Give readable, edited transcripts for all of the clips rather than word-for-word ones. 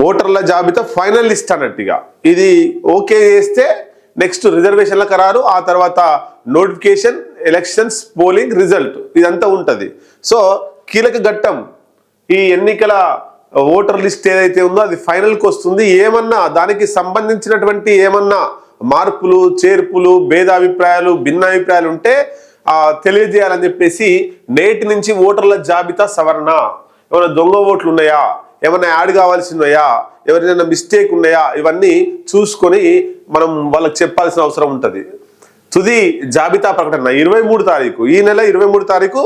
ఓటర్ల జాబితా final list అన్నట్టుగా ఇది ఓకే చేస్తే నెక్స్ట్ రిజర్వేషన్ల ఖరారు, ఆ తర్వాత నోటిఫికేషన్, ఎలక్షన్స్, పోలింగ్, రిజల్ట్ ఇదంతా ఉంటుంది. సో కీలక ఘట్టం ఈ ఎన్నికల ఓటర్ లిస్ట్ ఏదైతే ఉందో అది ఫైనల్కి వస్తుంది. ఏమన్నా దానికి సంబంధించినటువంటి ఏమన్నా మార్పులు, చేర్పులు, భేదాభిప్రాయాలు, భిన్నాభిప్రాయాలు ఉంటే తెలియజేయాలని చెప్పేసి నేటి నుంచి ఓటర్ల జాబితా సవరణ, ఏమైనా దొంగ ఓట్లు ఉన్నాయా, ఏమైనా యాడ్ కావాల్సి ఉన్నాయా, ఎవరైనా మిస్టేక్ ఉన్నాయా, ఇవన్నీ చూసుకొని మనం వాళ్ళకి చెప్పాల్సిన అవసరం ఉంటుంది. తుది జాబితా ప్రకటన 23 తారీఖు, ఈ నెల 23 తారీఖు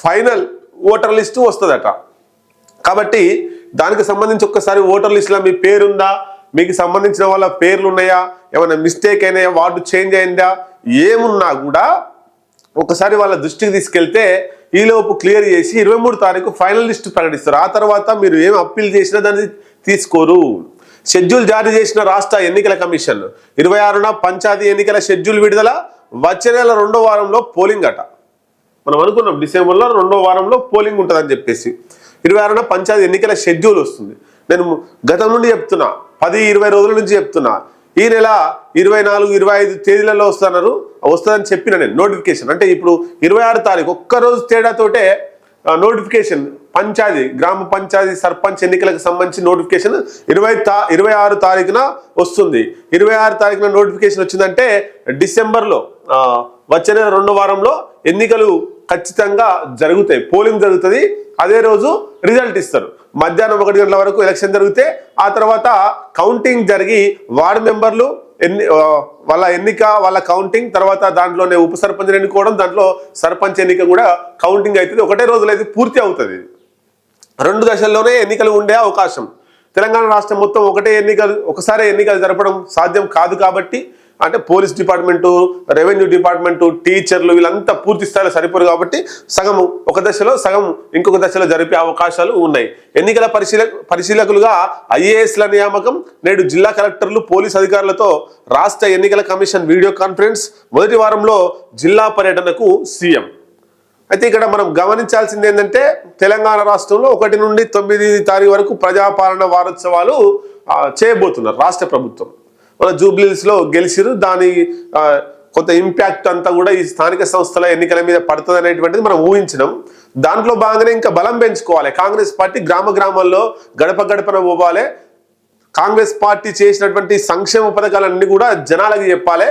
ఫైనల్ ఓటర్ లిస్టు వస్తుందట. కాబట్టి దానికి సంబంధించి ఒక్కసారి ఓటర్ లిస్టులో మీ పేరుందా, మీకు సంబంధించిన వాళ్ళ పేర్లు ఉన్నాయా, ఏమైనా మిస్టేక్ అయినాయా, వార్డు చేంజ్ అయిందా, ఏమున్నా కూడా ఒకసారి వాళ్ళ దృష్టికి తీసుకెళ్తే ఈలోపు క్లియర్ చేసి 23 తారీఖు ఫైనల్ లిస్ట్ ప్రకటిస్తారు. ఆ తర్వాత మీరు ఏం అప్పీల్ చేసినా దాన్ని తీసుకోరు. షెడ్యూల్ జారీ చేసిన రాష్ట్ర ఎన్నికల కమిషన్ 26న పంచాయతీ ఎన్నికల షెడ్యూల్ విడుదల, వచ్చే నెల 2వ వారంలో పోలింగ్ అట. మనం అనుకున్నాం డిసెంబర్లో 2వ వారంలో పోలింగ్ ఉంటుందని చెప్పేసి. 26న పంచాయతీ ఎన్నికల షెడ్యూల్ వస్తుంది. నేను గతం నుండి చెప్తున్నా, 10-20 రోజుల నుంచి చెప్తున్నా, ఈ నెల 24-25 తేదీలలో వస్తుందని చెప్పిన నేను నోటిఫికేషన్. అంటే ఇప్పుడు 26 తారీఖు ఒక్కరోజు తేడాతోటే నోటిఫికేషన్ పంచాయతీ, గ్రామ పంచాయతీ సర్పంచ్ ఎన్నికలకు సంబంధించి నోటిఫికేషన్ 26 తారీఖున వస్తుంది. 26 తారీఖున నోటిఫికేషన్ వచ్చిందంటే డిసెంబర్లో వచ్చే నెల 2వ వారంలో ఎన్నికలు ఖచ్చితంగా జరుగుతాయి, పోలింగ్ జరుగుతుంది. అదే రోజు రిజల్ట్ ఇస్తారు. మధ్యాహ్నం 1 గంటల వరకు ఎలక్షన్ జరిగితే ఆ తర్వాత కౌంటింగ్ జరిగి వార్డు మెంబర్లు వాళ్ళ ఎన్నిక, వాళ్ళ కౌంటింగ్, తర్వాత దాంట్లోనే ఉప సర్పంచ్ ఎన్నుకోవడం, దాంట్లో సర్పంచ్ ఎన్నిక కూడా కౌంటింగ్ అవుతుంది. ఒకటే రోజులో అయితే పూర్తి అవుతుంది. 2 దశల్లోనే ఎన్నికలు ఉండే అవకాశం. తెలంగాణ రాష్ట్రం మొత్తం ఒకసారి ఎన్నికలు జరపడం సాధ్యం కాదు. కాబట్టి అంటే పోలీస్ డిపార్ట్మెంటు, రెవెన్యూ డిపార్ట్మెంటు, టీచర్లు వీళ్ళంతా పూర్తి స్థాయిలో సరిపోరు. కాబట్టి సగం ఒక దశలో, సగం ఇంకొక దశలో జరిపే అవకాశాలు ఉన్నాయి. ఎన్నికల పరిశీలకులుగా ఐఏఎస్ల నియామకం, నేడు జిల్లా కలెక్టర్లు, పోలీస్ అధికారులతో రాష్ట్ర ఎన్నికల కమిషన్ వీడియో కాన్ఫరెన్స్, మొదటి వారంలో జిల్లా పర్యటనకు సీఎం. అయితే ఇక్కడ మనం గమనించాల్సింది ఏంటంటే తెలంగాణ రాష్ట్రంలో 1 నుండి 9 తారీఖు వరకు ప్రజాపాలన వారోత్సవాలు చేయబోతున్నారు రాష్ట్ర ప్రభుత్వం. మన జూబ్లీహిల్స్లో గెలిచిరు, దాని కొంత ఇంపాక్ట్ అంతా కూడా ఈ స్థానిక సంస్థల ఎన్నికల మీద పడుతుంది అనేటువంటిది మనం ఊహించినాం. దాంట్లో భాగంగానే ఇంకా బలం పెంచుకోవాలి. కాంగ్రెస్ పార్టీ గ్రామాల్లో గడప గడపన పోవాలి. కాంగ్రెస్ పార్టీ చేసినటువంటి సంక్షేమ పథకాలన్నీ కూడా జనాలకి చెప్పాలి.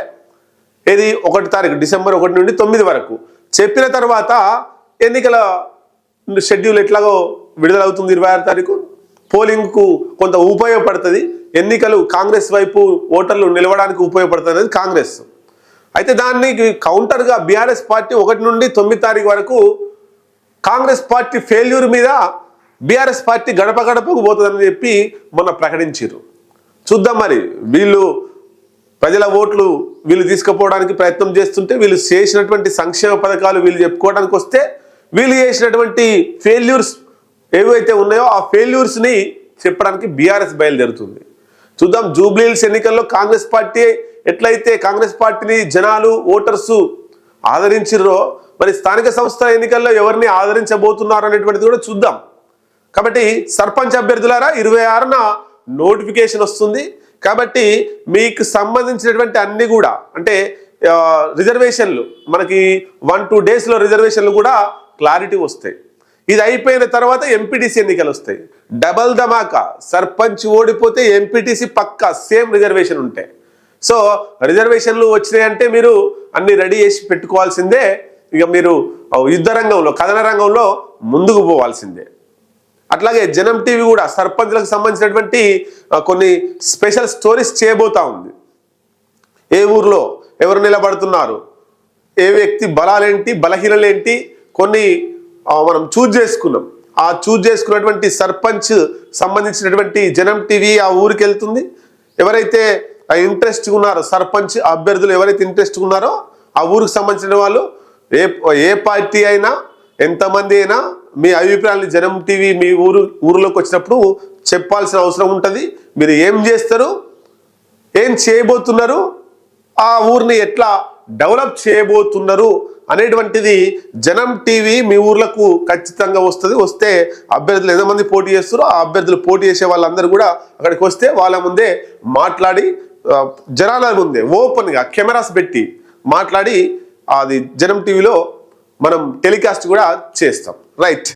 ఇది 1 తారీఖు డిసెంబర్ 1 నుండి 9 వరకు చెప్పిన తర్వాత ఎన్నికల షెడ్యూల్ ఎట్లాగో విడుదలవుతుంది. 26 తారీఖు పోలింగ్కు కొంత ఉపయోగపడుతుంది. ఎన్నికలు కాంగ్రెస్ వైపు ఓటర్లు నిలవడానికి ఉపయోగపడుతుంది కాంగ్రెస్. అయితే దాన్ని కౌంటర్గా బీఆర్ఎస్ పార్టీ 1 నుండి 9 తారీఖు వరకు కాంగ్రెస్ పార్టీ ఫెయిల్యూర్ మీద బీఆర్ఎస్ పార్టీ గడప గడపకు పోతుందని చెప్పి మొన్న ప్రకటించారు. చూద్దాం మరి వీళ్ళు ప్రజల ఓట్లు వీళ్ళు తీసుకుపోవడానికి ప్రయత్నం చేస్తుంటే, వీళ్ళు చేసినటువంటి సంక్షేమ పథకాలు వీళ్ళు చెప్పుకోవడానికి వస్తే, వీళ్ళు చేసినటువంటి ఫెయిల్యూర్స్ ఏవైతే ఉన్నాయో ఆ ఫెయిల్యూర్స్ని చెప్పడానికి బీఆర్ఎస్ బయలుదేరుతుంది. చూద్దాం జూబ్లీహిల్స్ ఎన్నికల్లో కాంగ్రెస్ పార్టీ ఎట్లయితే కాంగ్రెస్ పార్టీని జనాలు, ఓటర్సు ఆదరించిర్రో, మరి స్థానిక సంస్థల ఎన్నికల్లో ఎవరిని ఆదరించబోతున్నారు అనేటువంటిది కూడా చూద్దాం. కాబట్టి సర్పంచ్ అభ్యర్థులారా 26న నోటిఫికేషన్ వస్తుంది. కాబట్టి మీకు సంబంధించినటువంటి అన్ని కూడా అంటే రిజర్వేషన్లు మనకి 1-2 డేస్లో రిజర్వేషన్లు కూడా క్లారిటీ వస్తాయి. ఇది అయిపోయిన తర్వాత ఎంపీటీసీ ఎన్నికలు వస్తాయి. డబల్ ధమాకా, సర్పంచ్ ఓడిపోతే ఎంపీటీసీ పక్కా సేమ్ రిజర్వేషన్ ఉంటాయి. సో రిజర్వేషన్లు వచ్చినాయంటే మీరు అన్ని రెడీ చేసి పెట్టుకోవాల్సిందే. ఇక మీరు యుద్ధ రంగంలో, కథన రంగంలో ముందుకు పోవాల్సిందే. అట్లాగే జనం టీవీ కూడా సర్పంచ్లకు సంబంధించినటువంటి కొన్ని స్పెషల్ స్టోరీస్ చేయబోతా ఉంది. ఏ ఊర్లో ఎవరు నిలబడుతున్నారు, ఏ వ్యక్తి బలాలేంటి, బలహీనలేంటి, కొన్ని మనం చూజ్ చేసుకున్నాం. ఆ చూజ్ చేసుకున్నటువంటి సర్పంచ్ సంబంధించినటువంటి జనం టీవీ ఆ ఊరికి వెళ్తుంది. ఎవరైతే ఇంట్రెస్ట్ ఉన్నారో, సర్పంచ్ అభ్యర్థులు ఎవరైతే ఇంట్రెస్ట్ ఉన్నారో ఆ ఊరికి సంబంధించిన వాళ్ళు, ఏ పార్టీ అయినా, ఎంతమంది అయినా మీ అభిప్రాయాన్ని జనం టీవీ మీ ఊరిలోకి వచ్చినప్పుడు చెప్పాల్సిన అవసరం ఉంటుంది. మీరు ఏం చేస్తారు, ఏం చేయబోతున్నారు, ఆ ఊరిని ఎట్లా డెవలప్ చేయబోతున్నారు అనేటువంటిది జనం టీవీ మీ ఊర్లకు ఖచ్చితంగా వస్తుంది. వస్తే అభ్యర్థులు ఎంతమంది పోటీ చేస్తారో ఆ అభ్యర్థులు పోటీ చేసే వాళ్ళందరూ కూడా అక్కడికి వస్తే వాళ్ళ ముందే మాట్లాడి జనాల ముందే ఓపెన్గా కెమెరాస్ పెట్టి మాట్లాడి అది జనం టీవీలో మనం టెలికాస్ట్ కూడా చేస్తాం. రైట్.